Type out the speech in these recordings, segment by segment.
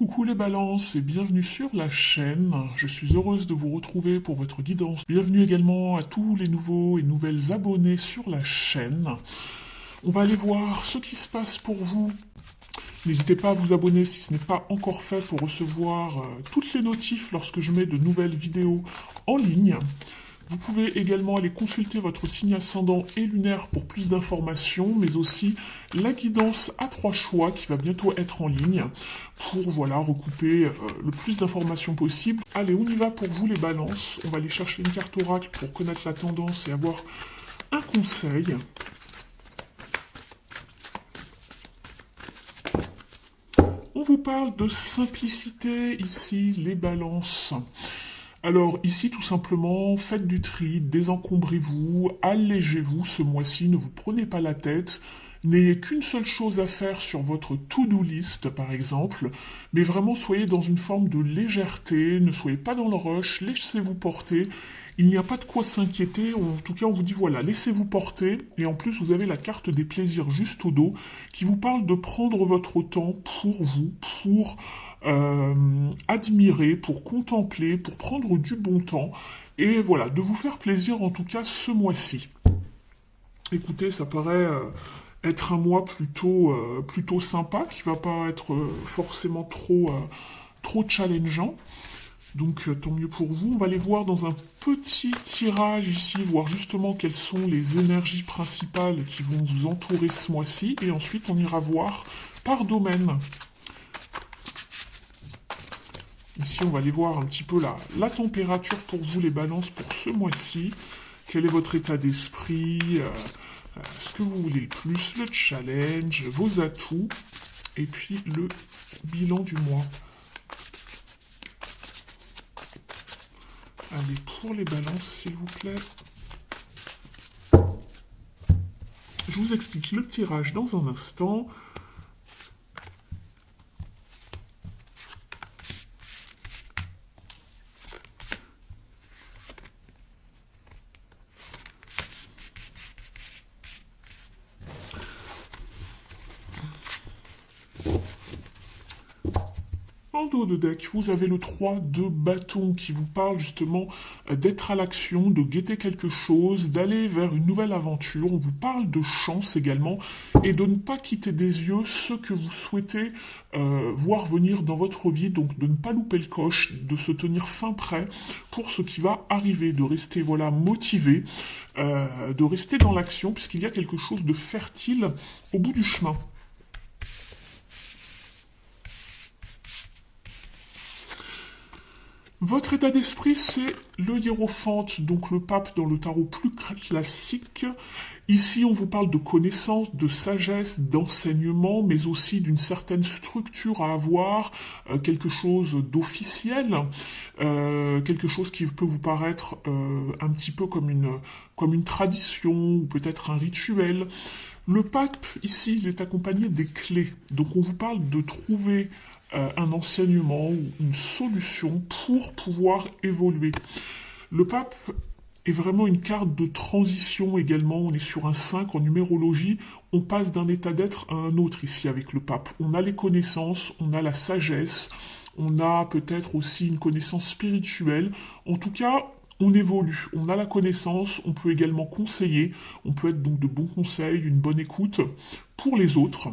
Coucou les balances et bienvenue sur la chaîne. Je suis heureuse de vous retrouver pour votre guidance. Bienvenue également à tous les nouveaux et nouvelles abonnés sur la chaîne. On va aller voir ce qui se passe pour vous. N'hésitez pas à vous abonner si ce n'est pas encore fait pour recevoir toutes les notifs lorsque je mets de nouvelles vidéos en ligne. Vous pouvez également aller consulter votre signe ascendant et lunaire pour plus d'informations, mais aussi la guidance à 3 choix qui va bientôt être en ligne pour recouper le plus d'informations possible. Allez, on y va pour vous les balances. On va aller chercher une carte oracle pour connaître la tendance et avoir un conseil. On vous parle de simplicité ici, les balances. Alors ici, tout simplement, faites du tri, désencombrez-vous, allégez-vous ce mois-ci, ne vous prenez pas la tête, n'ayez qu'une seule chose à faire sur votre to-do list, par exemple, mais vraiment soyez dans une forme de légèreté, ne soyez pas dans le rush, laissez-vous porter. Il n'y a pas de quoi s'inquiéter, en tout cas on vous dit voilà, laissez-vous porter, et en plus vous avez la carte des plaisirs juste au dos, qui vous parle de prendre votre temps pour vous, pour admirer, pour contempler, pour prendre du bon temps, et voilà, de vous faire plaisir en tout cas ce mois-ci. Écoutez, ça paraît être un mois plutôt sympa, qui va pas être forcément trop challengeant. Donc tant mieux pour vous. On va aller voir dans un petit tirage ici, voir justement quelles sont les énergies principales qui vont vous entourer ce mois-ci. Et ensuite, on ira voir par domaine. Ici, on va aller voir un petit peu la température pour vous, les balances, pour ce mois-ci. Quel est votre état d'esprit, ce que vous voulez le plus, le challenge, vos atouts, et puis le bilan du mois. Allez, pour les balances, s'il vous plaît. Je vous explique le tirage dans un instant. En dos de deck, vous avez le 3 de bâton qui vous parle justement d'être à l'action, de guetter quelque chose, d'aller vers une nouvelle aventure. On vous parle de chance également et de ne pas quitter des yeux ce que vous souhaitez voir venir dans votre vie. Donc de ne pas louper le coche, de se tenir fin prêt pour ce qui va arriver, de rester motivé, de rester dans l'action puisqu'il y a quelque chose de fertile au bout du chemin. Votre état d'esprit, c'est le hiérophante, donc le pape dans le tarot plus classique. Ici, on vous parle de connaissances, de sagesse, d'enseignement, mais aussi d'une certaine structure à avoir, quelque chose d'officiel, quelque chose qui peut vous paraître un petit peu comme une tradition ou peut-être un rituel. Le pape, ici, il est accompagné des clés. Donc on vous parle de trouver un enseignement ou une solution pour pouvoir évoluer. Le pape est vraiment une carte de transition également. On est sur un 5 en numérologie. On passe d'un état d'être à un autre ici avec le pape. On a les connaissances, on a la sagesse, on a peut-être aussi une connaissance spirituelle. En tout cas, on évolue, on a la connaissance, on peut également conseiller, on peut être donc de bons conseils, une bonne écoute pour les autres.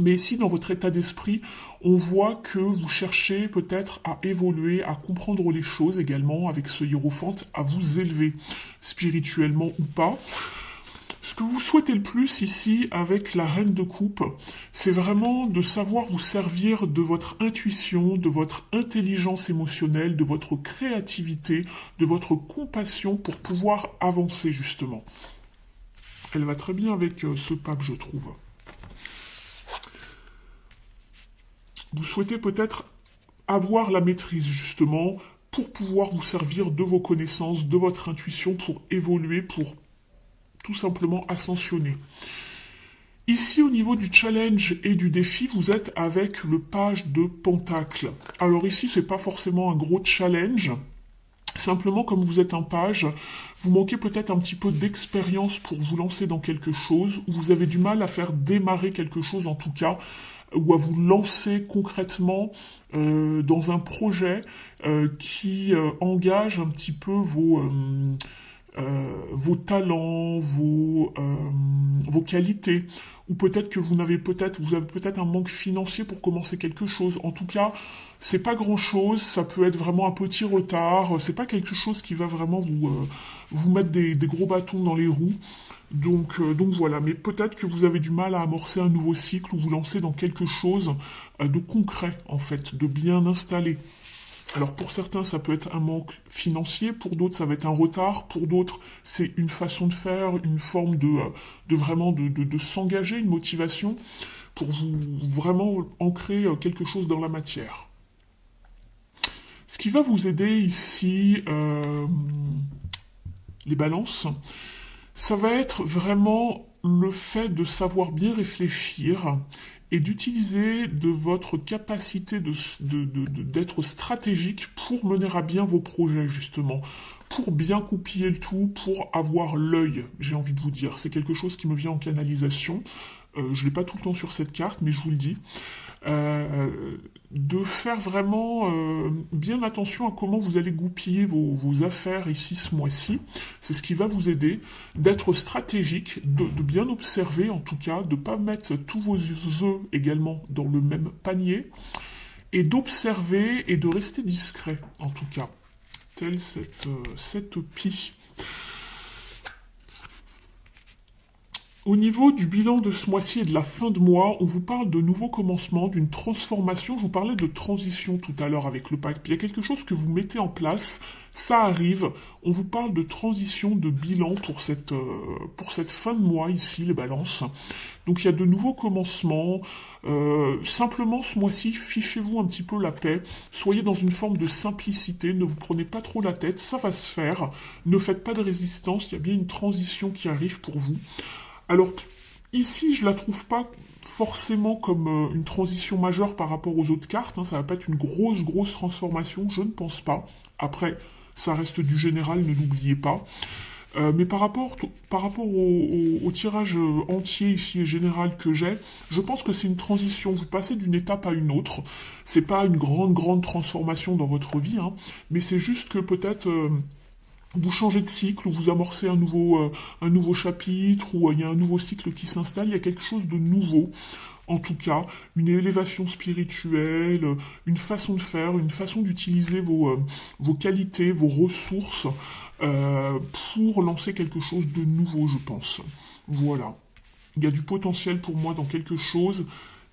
Mais ici, dans votre état d'esprit, on voit que vous cherchez peut-être à évoluer, à comprendre les choses également avec ce hiérophante, à vous élever spirituellement ou pas. Ce que vous souhaitez le plus ici avec la reine de coupe, c'est vraiment de savoir vous servir de votre intuition, de votre intelligence émotionnelle, de votre créativité, de votre compassion pour pouvoir avancer justement. Elle va très bien avec ce pape, je trouve. Vous souhaitez peut-être avoir la maîtrise, justement, pour pouvoir vous servir de vos connaissances, de votre intuition, pour évoluer, pour tout simplement ascensionner. Ici, au niveau du challenge et du défi, vous êtes avec le page de Pentacle. Alors ici, c'est pas forcément un gros challenge. Simplement, comme vous êtes un page, vous manquez peut-être un petit peu d'expérience pour vous lancer dans quelque chose, ou vous avez du mal à faire démarrer quelque chose, en tout cas, ou à vous lancer concrètement dans un projet qui engage un petit peu vos talents, vos qualités, ou peut-être que vous avez peut-être un manque financier pour commencer quelque chose. En tout cas, c'est pas grand-chose, ça peut être vraiment un petit retard, c'est pas quelque chose qui va vraiment vous mettre des gros bâtons dans les roues. Donc voilà, mais peut-être que vous avez du mal à amorcer un nouveau cycle ou vous lancer dans quelque chose de concret, en fait, de bien installé. Alors pour certains, ça peut être un manque financier, pour d'autres, ça va être un retard, pour d'autres, c'est une façon de faire, une forme de vraiment de s'engager, une motivation pour vous vraiment ancrer quelque chose dans la matière. Ce qui va vous aider ici, les balances, ça va être vraiment le fait de savoir bien réfléchir et d'utiliser de votre capacité d'être stratégique pour mener à bien vos projets, justement, pour bien coupiller le tout, pour avoir l'œil, j'ai envie de vous dire. C'est quelque chose qui me vient en canalisation. Je ne l'ai pas tout le temps sur cette carte, mais je vous le dis. De faire vraiment bien attention à comment vous allez goupiller vos affaires ici ce mois-ci. C'est ce qui va vous aider d'être stratégique, de bien observer en tout cas, de ne pas mettre tous vos œufs également dans le même panier, et d'observer et de rester discret en tout cas, telle cette pie. Au niveau du bilan de ce mois-ci et de la fin de mois, on vous parle de nouveaux commencements, d'une transformation. Je vous parlais de transition tout à l'heure avec le pack. Puis il y a quelque chose que vous mettez en place, ça arrive. On vous parle de transition, de bilan pour cette fin de mois ici, les balances. Donc il y a de nouveaux commencements. Simplement ce mois-ci, fichez-vous un petit peu la paix. Soyez dans une forme de simplicité. Ne vous prenez pas trop la tête. Ça va se faire. Ne faites pas de résistance. Il y a bien une transition qui arrive pour vous. Alors, ici, je la trouve pas forcément comme une transition majeure par rapport aux autres cartes. Hein. Ça va pas être une grosse transformation, je ne pense pas. Après, ça reste du général, ne l'oubliez pas. Mais par rapport au tirage entier ici et général que j'ai, je pense que c'est une transition. Vous passez d'une étape à une autre. C'est pas une grande transformation dans votre vie, hein, mais c'est juste que peut-être vous changez de cycle, ou vous amorcez un nouveau chapitre, ou il y a un nouveau cycle qui s'installe, il y a quelque chose de nouveau. En tout cas, une élévation spirituelle, une façon de faire, une façon d'utiliser vos qualités, vos ressources, pour lancer quelque chose de nouveau, je pense. Voilà. Il y a du potentiel pour moi dans quelque chose,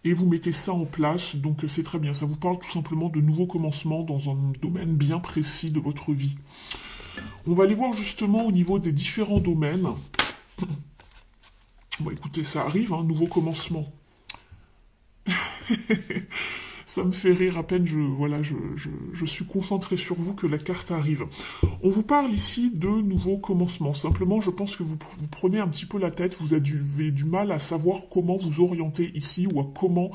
et vous mettez ça en place, donc c'est très bien. Ça vous parle tout simplement de nouveaux commencements dans un domaine bien précis de votre vie. On va aller voir justement au niveau des différents domaines. Bon, écoutez, ça arrive, hein, nouveau commencement. Ça me fait rire à peine, je suis concentré sur vous que la carte arrive. On vous parle ici de nouveaux commencements. Simplement, je pense que vous prenez un petit peu la tête, vous avez du mal à savoir comment vous orienter ici ou à comment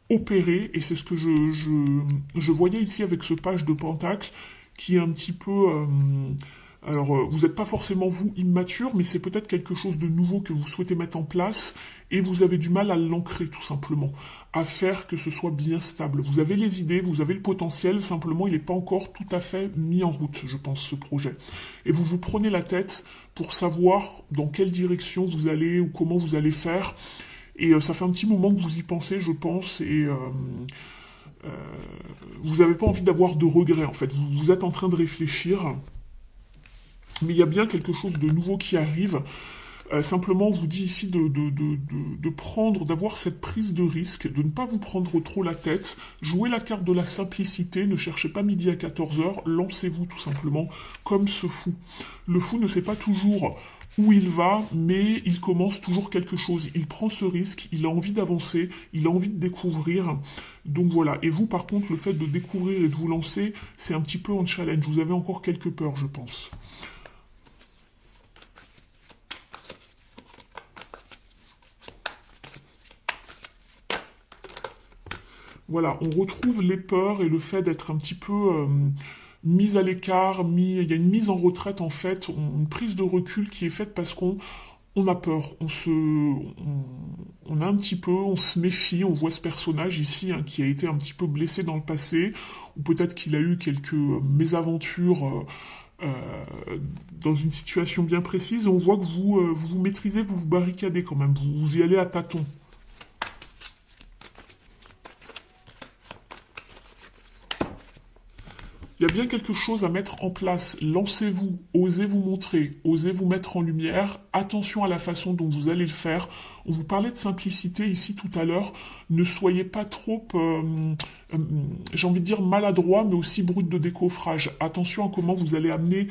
opérer. Et c'est ce que je voyais ici avec ce page de pentacle qui est un petit peu... vous n'êtes pas forcément vous immature, mais c'est peut-être quelque chose de nouveau que vous souhaitez mettre en place et vous avez du mal à l'ancrer tout simplement, à faire que ce soit bien stable. Vous avez les idées, vous avez le potentiel, simplement il n'est pas encore tout à fait mis en route, je pense, ce projet. Et vous vous prenez la tête pour savoir dans quelle direction vous allez ou comment vous allez faire. Et ça fait un petit moment que vous y pensez, je pense, et... vous n'avez pas envie d'avoir de regrets en fait, vous êtes en train de réfléchir, mais il y a bien quelque chose de nouveau qui arrive. Simplement, on vous dit ici de prendre, d'avoir cette prise de risque, de ne pas vous prendre trop la tête, jouez la carte de la simplicité, ne cherchez pas midi à 14h, lancez-vous tout simplement comme ce fou. Le fou ne sait pas toujours où il va, mais il commence toujours quelque chose. Il prend ce risque, il a envie d'avancer, il a envie de découvrir. Donc voilà. Et vous, par contre, le fait de découvrir et de vous lancer, c'est un petit peu en challenge. Vous avez encore quelques peurs, je pense. Voilà, on retrouve les peurs et le fait d'être un petit peu mis à l'écart, il y a une mise en retraite en fait, une prise de recul qui est faite parce qu'on On a peur, on a un petit peu, on se méfie, on voit ce personnage ici hein, qui a été un petit peu blessé dans le passé, ou peut-être qu'il a eu quelques mésaventures dans une situation bien précise, et on voit que vous maîtrisez, vous vous barricadez quand même, vous y allez à tâtons. Il y a bien quelque chose à mettre en place. Lancez-vous, osez vous montrer, osez vous mettre en lumière. Attention à la façon dont vous allez le faire. On vous parlait de simplicité ici tout à l'heure. Ne soyez pas trop, j'ai envie de dire maladroit, mais aussi brut de décoffrage. Attention à comment vous allez amener,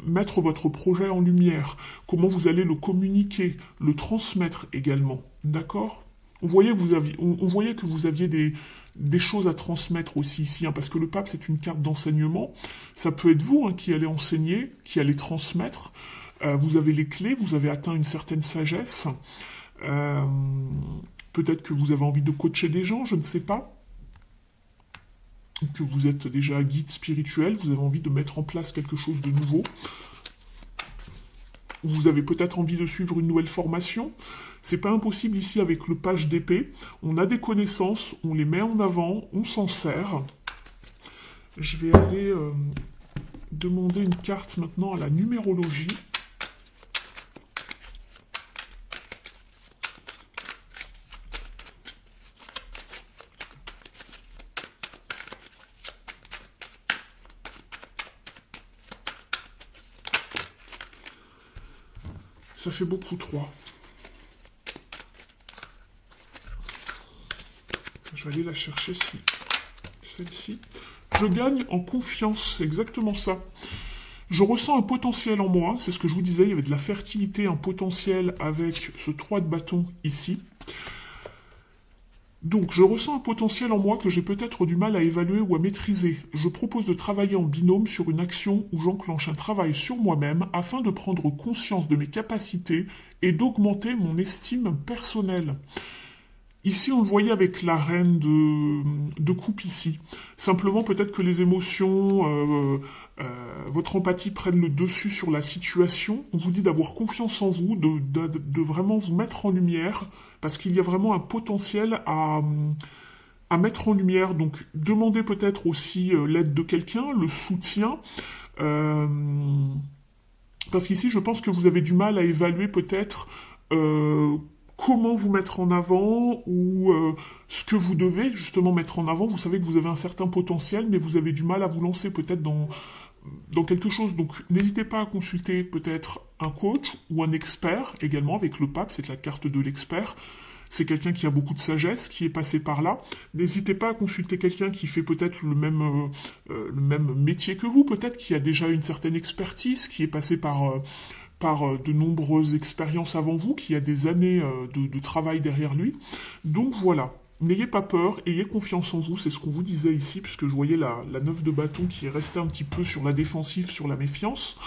mettre votre projet en lumière. Comment vous allez le communiquer, le transmettre également. D'accord ? On voyait que vous aviez des choses à transmettre aussi ici, hein, parce que le pape, c'est une carte d'enseignement. Ça peut être vous hein, qui allez enseigner, qui allez transmettre. Vous avez les clés, vous avez atteint une certaine sagesse. Euh, Peut-être que vous avez envie de coacher des gens, je ne sais pas. Que vous êtes déjà guide spirituel, vous avez envie de mettre en place quelque chose de nouveau. Vous avez peut-être envie de suivre une nouvelle formation. C'est pas impossible ici avec le page d'épée. On a des connaissances, on les met en avant, on s'en sert. Je vais aller demander une carte maintenant à la numérologie. Ça fait beaucoup 3. Je vais aller la chercher, celle-ci. Je gagne en confiance, c'est exactement ça. Je ressens un potentiel en moi, c'est ce que je vous disais, il y avait de la fertilité, un potentiel avec ce 3 de bâton ici. Donc, je ressens un potentiel en moi que j'ai peut-être du mal à évaluer ou à maîtriser. Je propose de travailler en binôme sur une action où j'enclenche un travail sur moi-même afin de prendre conscience de mes capacités et d'augmenter mon estime personnelle. Ici, on le voyait avec la reine de coupe ici. Simplement, peut-être que les émotions, votre empathie prennent le dessus sur la situation. On vous dit d'avoir confiance en vous, de vraiment vous mettre en lumière, parce qu'il y a vraiment un potentiel à mettre en lumière. Donc, demandez peut-être aussi l'aide de quelqu'un, le soutien. Euh, Parce qu'ici, je pense que vous avez du mal à évaluer peut-être comment vous mettre en avant ou ce que vous devez justement mettre en avant. Vous savez que vous avez un certain potentiel, mais vous avez du mal à vous lancer peut-être dans quelque chose. Donc n'hésitez pas à consulter peut-être un coach ou un expert également avec le pape, c'est la carte de l'expert. C'est quelqu'un qui a beaucoup de sagesse, qui est passé par là. N'hésitez pas à consulter quelqu'un qui fait peut-être le même métier que vous, peut-être qui a déjà une certaine expertise, qui est passé par de nombreuses expériences avant vous, qui a des années de travail derrière lui. Donc voilà, n'ayez pas peur, ayez confiance en vous, c'est ce qu'on vous disait ici, puisque je voyais la 9 de bâton qui est restée un petit peu sur la défensive, sur la méfiance.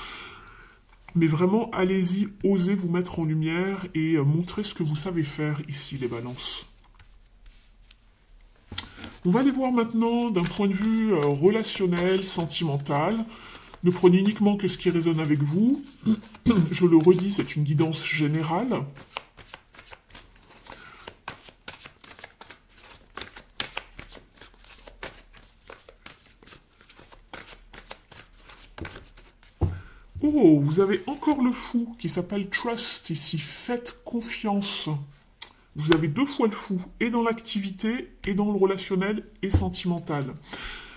Mais vraiment, allez-y, osez vous mettre en lumière et montrer ce que vous savez faire ici, les balances. On va aller voir maintenant d'un point de vue relationnel, sentimental. Ne prenez uniquement que ce qui résonne avec vous. Je le redis, c'est une guidance générale. Oh, vous avez encore le fou qui s'appelle Trust ici. Faites confiance. Vous avez 2 fois le fou, et dans l'activité, et dans le relationnel, et sentimental.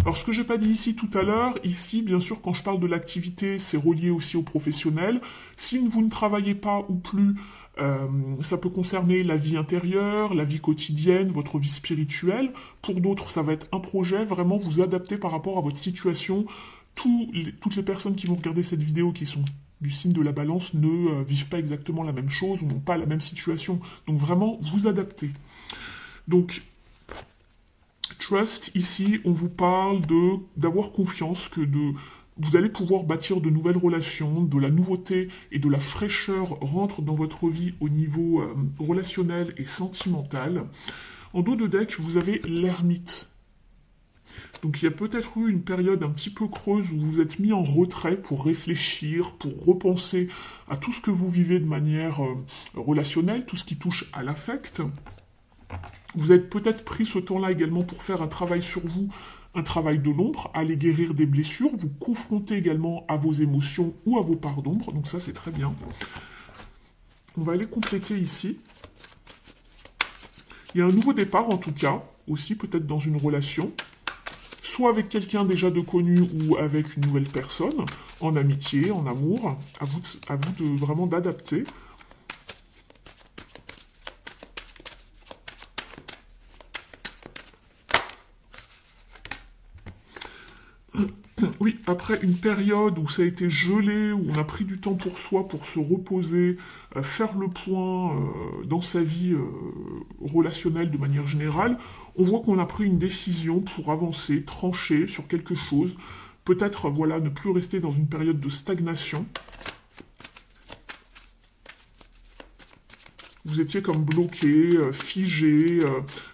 Alors ce que j'ai pas dit ici tout à l'heure, ici bien sûr quand je parle de l'activité, c'est relié aussi au professionnel. Si vous ne travaillez pas ou plus, ça peut concerner la vie intérieure, la vie quotidienne, votre vie spirituelle. Pour d'autres, ça va être un projet, vraiment vous adapter par rapport à votre situation. Toutes les personnes qui vont regarder cette vidéo qui sont du signe de la balance ne vivent pas exactement la même chose ou n'ont pas la même situation. Donc vraiment, vous adaptez. Donc, Trust, ici, on vous parle d'avoir confiance, vous allez pouvoir bâtir de nouvelles relations, de la nouveauté et de la fraîcheur rentrent dans votre vie au niveau relationnel et sentimental. En dos de deck, vous avez l'ermite. Donc il y a peut-être eu une période un petit peu creuse où vous vous êtes mis en retrait pour réfléchir, pour repenser à tout ce que vous vivez de manière relationnelle, tout ce qui touche à l'affect. Vous avez peut-être pris ce temps-là également pour faire un travail sur vous, un travail de l'ombre, aller guérir des blessures, vous confronter également à vos émotions ou à vos parts d'ombre, donc ça c'est très bien. On va aller compléter ici. Il y a un nouveau départ en tout cas, aussi peut-être dans une relation, soit avec quelqu'un déjà de connu ou avec une nouvelle personne, en amitié, en amour, à vous de vraiment d'adapter. Oui, après une période où ça a été gelé, où on a pris du temps pour soi, pour se reposer, faire le point dans sa vie relationnelle de manière générale, on voit qu'on a pris une décision pour avancer, trancher sur quelque chose, peut-être voilà, ne plus rester dans une période de stagnation. Vous étiez comme bloqué, figé.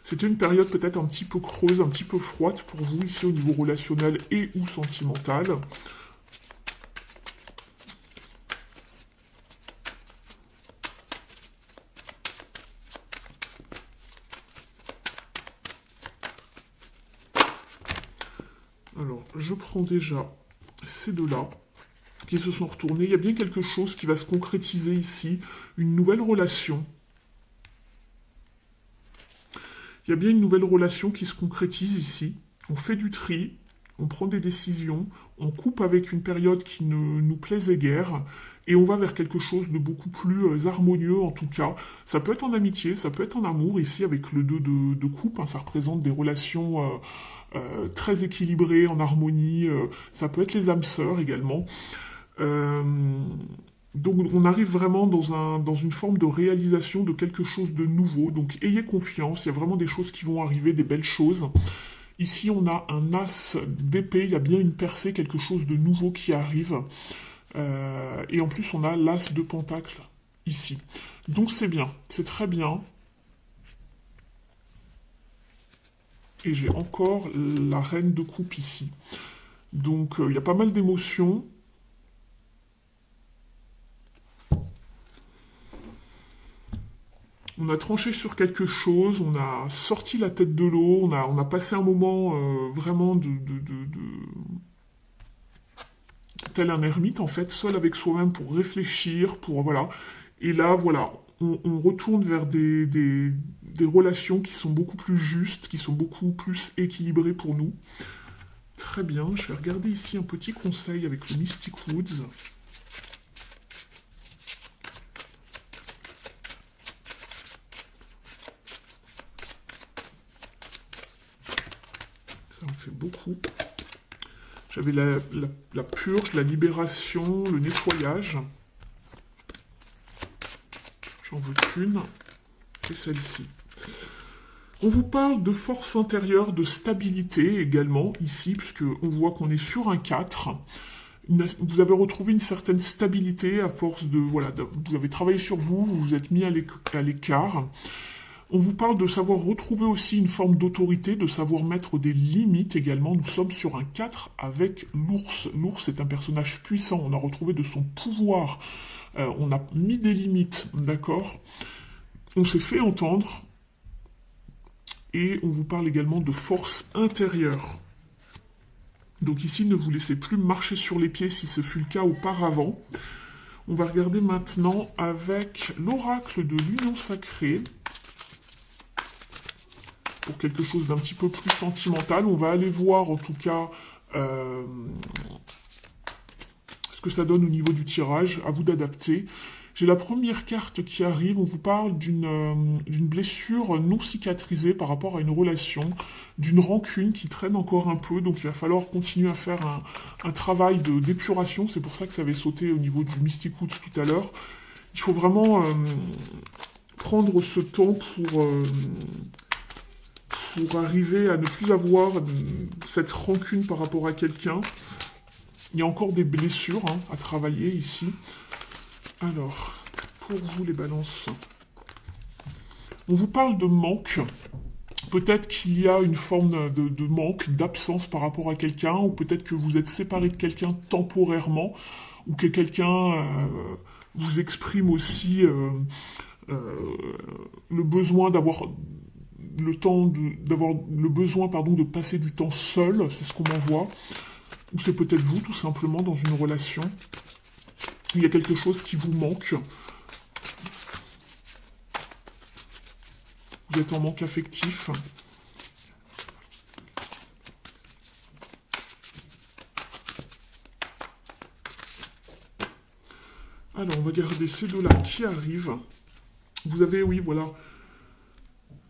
C'était une période peut-être un petit peu creuse, un petit peu froide pour vous ici au niveau relationnel et ou sentimental. Alors, je prends déjà ces deux-là qui se sont retournés. Il y a bien quelque chose qui va se concrétiser ici, une nouvelle relation. Il y a bien une nouvelle relation qui se concrétise ici. On fait du tri, on prend des décisions, on coupe avec une période qui ne nous plaisait guère, et on va vers quelque chose de beaucoup plus harmonieux en tout cas. Ça peut être en amitié, ça peut être en amour, ici avec le 2 de coupe, hein, ça représente des relations très équilibrées, en harmonie, ça peut être les âmes sœurs également. Donc on arrive vraiment dans une forme de réalisation de quelque chose de nouveau. Donc ayez confiance, il y a vraiment des choses qui vont arriver, des belles choses. Ici on a un as d'épée, il y a bien une percée, quelque chose de nouveau qui arrive. Et en plus on a l'as de pentacle ici. Donc c'est bien, c'est très bien. Et j'ai encore la reine de coupe ici. Donc il y a pas mal d'émotions. On a tranché sur quelque chose, on a sorti la tête de l'eau, on a passé un moment vraiment tel un ermite en fait, seul avec soi-même pour réfléchir, pour voilà. Et là, voilà, on retourne vers des relations qui sont beaucoup plus justes, qui sont beaucoup plus équilibrées pour nous. Très bien, je vais regarder ici un petit conseil avec le Mystic Woods. Ça en fait beaucoup. J'avais la purge, la libération, le nettoyage. J'en veux qu'une. C'est celle-ci. On vous parle de force intérieure, de stabilité également, ici, puisque on voit qu'on est sur un 4. Vous avez retrouvé une certaine stabilité à force de... Voilà, vous avez travaillé sur vous, vous vous êtes mis à l'écart. On vous parle de savoir retrouver aussi une forme d'autorité, de savoir mettre des limites également. Nous sommes sur un 4 avec l'ours. L'ours est un personnage puissant, on a retrouvé de son pouvoir. On a mis des limites, d'accord? On s'est fait entendre. Et on vous parle également de force intérieure. Donc ici, ne vous laissez plus marcher sur les pieds si ce fut le cas auparavant. On va regarder maintenant avec l'oracle de l'union sacrée. Pour quelque chose d'un petit peu plus sentimental. On va aller voir en tout cas ce que ça donne au niveau du tirage. À vous d'adapter. J'ai la première carte qui arrive. On vous parle d'une blessure non cicatrisée par rapport à une relation, d'une rancune qui traîne encore un peu. Donc il va falloir continuer à faire un travail d'épuration. C'est pour ça que ça avait sauté au niveau du Mystic Woods tout à l'heure. Il faut vraiment prendre ce temps pour arriver à ne plus avoir cette rancune par rapport à quelqu'un. Il y a encore des blessures à travailler ici. Alors, pour vous les balances, on vous parle de manque. Peut-être qu'il y a une forme de manque, d'absence par rapport à quelqu'un, ou peut-être que vous êtes séparé de quelqu'un temporairement, ou que quelqu'un vous exprime aussi euh, le besoin d'avoir d'avoir le besoin de passer du temps seul, c'est ce qu'on m'envoie, ou c'est peut-être vous tout simplement dans une relation. Il y a quelque chose qui vous manque. Vous êtes en manque affectif. Alors, on va garder ces deux-là qui arrivent. Vous avez, oui, voilà.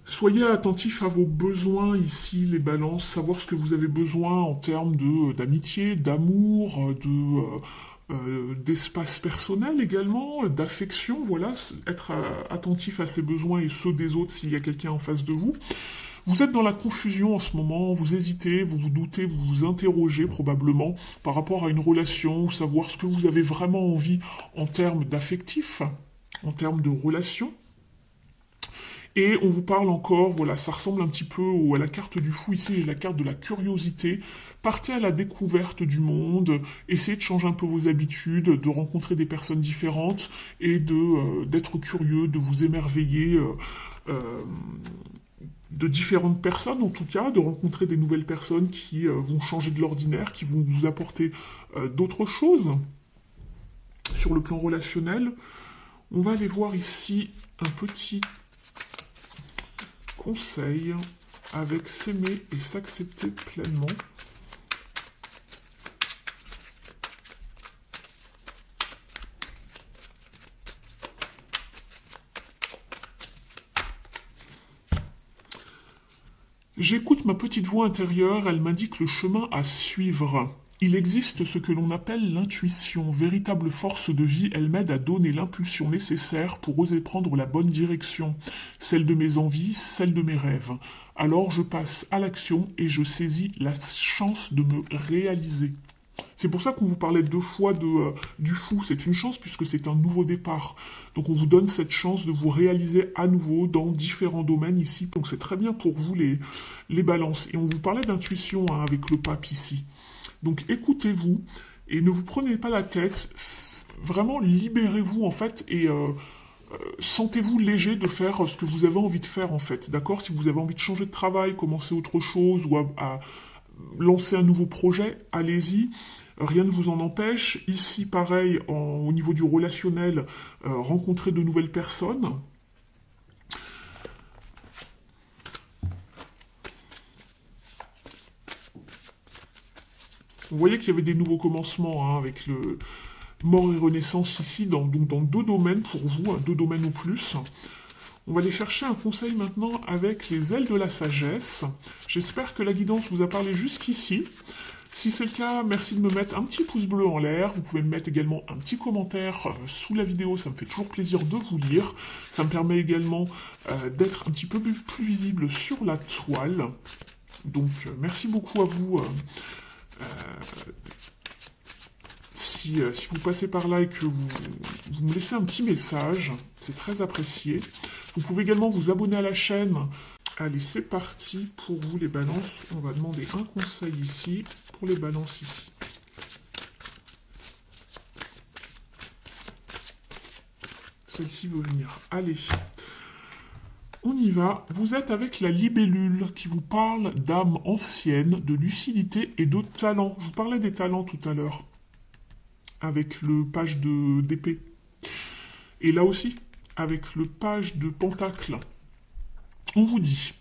Soyez attentifs à vos besoins ici, les balances, savoir ce que vous avez besoin en termes d'amitié, d'amour, d'espace personnel également, d'affection, voilà, être attentif à ses besoins et ceux des autres s'il y a quelqu'un en face de vous. Vous êtes dans la confusion en ce moment, vous hésitez, vous vous doutez, vous vous interrogez probablement par rapport à une relation, savoir ce que vous avez vraiment envie en termes d'affectif, en termes de relation. Et on vous parle encore, voilà, ça ressemble un petit peu à la carte du fou ici, la carte de la curiosité. Partez à la découverte du monde, essayez de changer un peu vos habitudes, de rencontrer des personnes différentes et d'être curieux, de vous émerveiller euh, de différentes personnes en tout cas, de rencontrer des nouvelles personnes qui vont changer de l'ordinaire, qui vont vous apporter d'autres choses sur le plan relationnel. On va aller voir ici un petit conseil avec s'aimer et s'accepter pleinement. J'écoute ma petite voix intérieure, elle m'indique le chemin à suivre. Il existe ce que l'on appelle l'intuition, véritable force de vie, elle m'aide à donner l'impulsion nécessaire pour oser prendre la bonne direction, celle de mes envies, celle de mes rêves. Alors je passe à l'action et je saisis la chance de me réaliser. C'est pour ça qu'on vous parlait deux fois du fou. C'est une chance puisque c'est un nouveau départ. Donc on vous donne cette chance de vous réaliser à nouveau dans différents domaines ici. Donc c'est très bien pour vous les balances. Et on vous parlait d'intuition avec le pape ici. Donc écoutez-vous et ne vous prenez pas la tête. Vraiment libérez-vous en fait et sentez-vous léger de faire ce que vous avez envie de faire en fait. D'accord? Si vous avez envie de changer de travail, commencer autre chose ou à lancer un nouveau projet, allez-y. Rien ne vous en empêche. Ici, pareil, au niveau du relationnel, rencontrer de nouvelles personnes. Vous voyez qu'il y avait des nouveaux commencements avec le mort et renaissance ici, donc dans deux domaines pour vous, deux domaines ou plus. On va aller chercher un conseil maintenant avec les ailes de la sagesse. J'espère que la guidance vous a parlé jusqu'ici. Si c'est le cas, merci de me mettre un petit pouce bleu en l'air. Vous pouvez me mettre également un petit commentaire sous la vidéo, ça me fait toujours plaisir de vous lire. Ça me permet également d'être un petit peu plus visible sur la toile. Donc merci beaucoup à vous. Si vous passez par là et que vous me laissez un petit message, c'est très apprécié. Vous pouvez également vous abonner à la chaîne. Allez, c'est parti pour vous les balances. On va demander un conseil ici pour les balances ici. Celle-ci veut venir. Allez, on y va. Vous êtes avec la libellule qui vous parle d'âme ancienne, de lucidité et de talent. Je vous parlais des talents tout à l'heure avec le page d'épée. Et là aussi, avec le page de pentacle. On vous dit,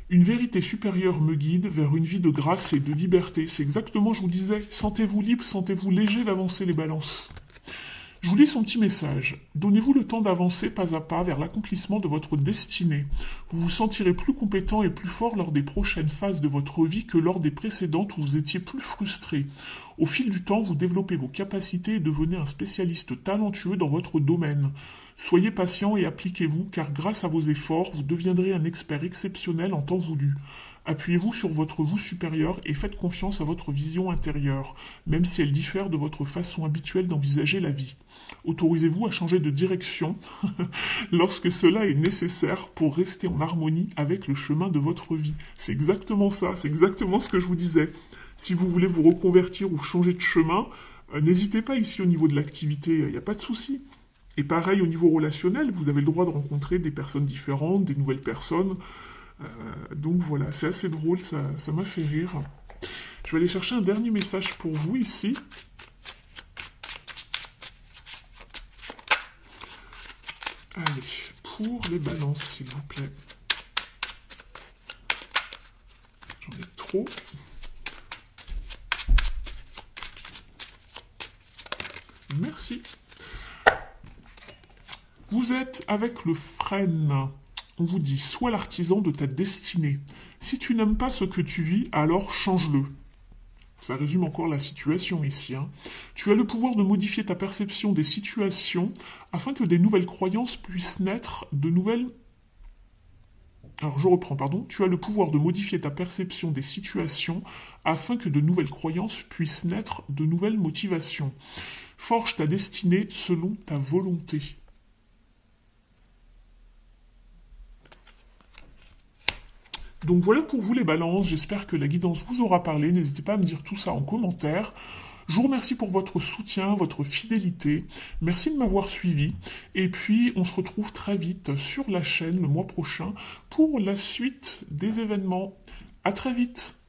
une vérité supérieure me guide vers une vie de grâce et de liberté. C'est exactement, je vous disais, sentez-vous libre, sentez-vous léger d'avancer les balances. Je vous lis son petit message. Donnez-vous le temps d'avancer pas à pas vers l'accomplissement de votre destinée. Vous vous sentirez plus compétent et plus fort lors des prochaines phases de votre vie que lors des précédentes où vous étiez plus frustré. Au fil du temps, vous développez vos capacités et devenez un spécialiste talentueux dans votre domaine. Soyez patient et appliquez-vous, car grâce à vos efforts, vous deviendrez un expert exceptionnel en temps voulu. Appuyez-vous sur votre vous supérieur et faites confiance à votre vision intérieure, même si elle diffère de votre façon habituelle d'envisager la vie. Autorisez-vous à changer de direction lorsque cela est nécessaire pour rester en harmonie avec le chemin de votre vie. C'est exactement ça, c'est exactement ce que je vous disais. Si vous voulez vous reconvertir ou changer de chemin, n'hésitez pas ici au niveau de l'activité, il n'y a pas de souci. Et pareil au niveau relationnel, vous avez le droit de rencontrer des personnes différentes, des nouvelles personnes. Donc voilà, c'est assez drôle, ça m'a fait rire. Je vais aller chercher un dernier message pour vous ici. Allez, pour les balances, s'il vous plaît. J'en ai trop. Merci. Vous êtes avec le frêne. On vous dit, sois l'artisan de ta destinée. Si tu n'aimes pas ce que tu vis, alors change-le. Ça résume encore la situation ici. Tu as le pouvoir de modifier ta perception des situations afin que des nouvelles croyances puissent naître de nouvelles... Alors je reprends, pardon. Tu as le pouvoir de modifier ta perception des situations afin que de nouvelles croyances puissent naître de nouvelles motivations. Forge ta destinée selon ta volonté. Donc voilà pour vous les balances, j'espère que la guidance vous aura parlé, n'hésitez pas à me dire tout ça en commentaire. Je vous remercie pour votre soutien, votre fidélité, merci de m'avoir suivi, et puis on se retrouve très vite sur la chaîne le mois prochain pour la suite des événements. À très vite.